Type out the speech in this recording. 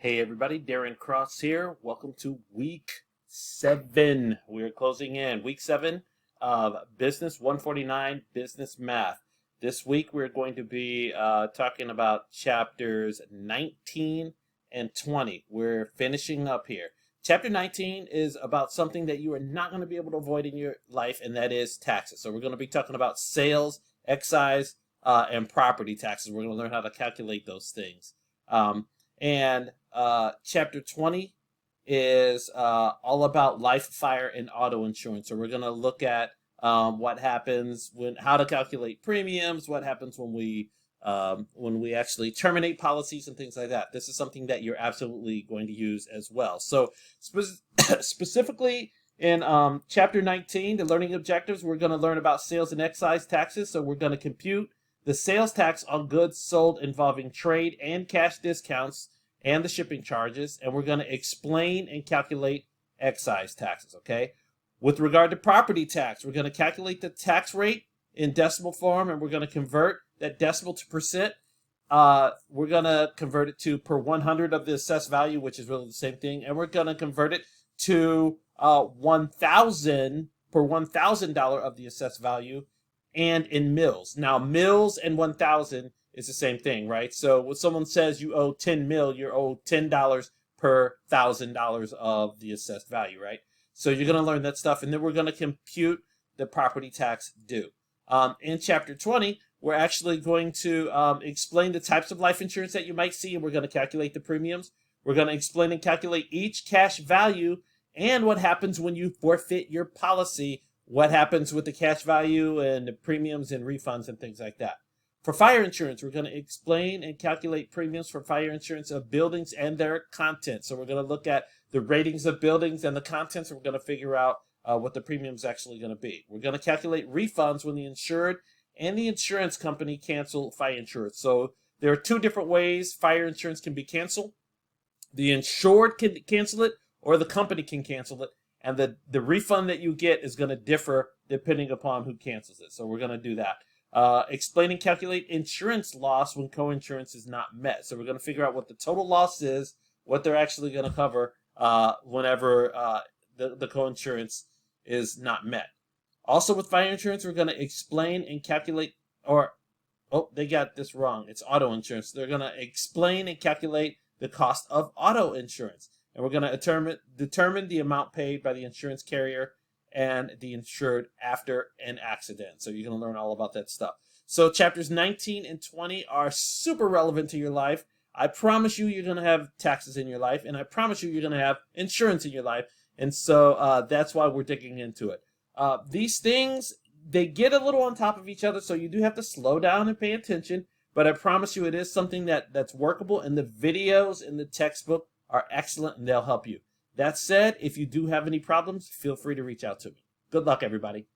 Hey everybody, Darren Cross here. Welcome to week 7. We're closing in week 7 of Business 149 Business Math. This week we're going to be talking about chapters 19 and 20. We're finishing up here. Chapter 19 is about something that you are not going to be able to avoid in your life, and that is taxes. So we're going to be talking about sales, excise, and property taxes. We're going to learn how to calculate those things. And chapter 20 is all about life, fire, and auto insurance. So we're going to look at what happens how to calculate premiums, what happens when we actually terminate policies and things like that. This is something that you're absolutely going to use as well. So specifically in chapter 19, the learning objectives, we're going to learn about sales and excise taxes. So we're going to compute the sales tax on goods sold involving trade and cash discounts and the shipping charges, and we're going to explain and calculate excise taxes, okay? With regard to property tax, we're going to calculate the tax rate in decimal form, and we're going to convert that decimal to percent. We're going to convert it to per 100 of the assessed value, which is really the same thing, and we're going to convert it to 1,000 per $1,000 of the assessed value, and in mils. Now, mils and 1,000 is the same thing, right? So when someone says you owe 10 mil, you're owed $10 per $1,000 of the assessed value, right? So you're going to learn that stuff, and then we're going to compute the property tax due. In chapter 20, we're actually going to explain the types of life insurance that you might see, and we're going to calculate the premiums. We're going to explain and calculate each cash value and what happens when you forfeit your policy, what happens with the cash value and the premiums and refunds and things like that. For fire insurance, we're going to explain and calculate premiums for fire insurance of buildings and their contents. So we're going to look at the ratings of buildings and the contents, and we're going to figure out what the premium is actually going to be. We're going to calculate refunds when the insured and the insurance company cancel fire insurance. So there are two different ways fire insurance can be canceled. The insured can cancel it, or the company can cancel it. And the refund that you get is going to differ depending upon who cancels it. So we're going to do that. Explain and calculate insurance loss when co-insurance is not met. So we're going to figure out what the total loss is, what they're actually going to cover whenever the co-insurance is not met. Also with fire insurance, we're going to explain and calculate, they got this wrong. It's auto insurance. They're going to explain and calculate the cost of auto insurance. And we're going to determine the amount paid by the insurance carrier and the insured after an accident. So you're going to learn all about that stuff. So chapters 19 and 20 are super relevant to your life. I promise you're going to have taxes in your life, and I promise you're going to have insurance in your life. And so that's why we're digging into it. These things, they get a little on top of each other, so you do have to slow down and pay attention. But I promise you it is something that's workable, and the videos in the textbook are excellent, and they'll help you. That said, if you do have any problems, feel free to reach out to me. Good luck, everybody.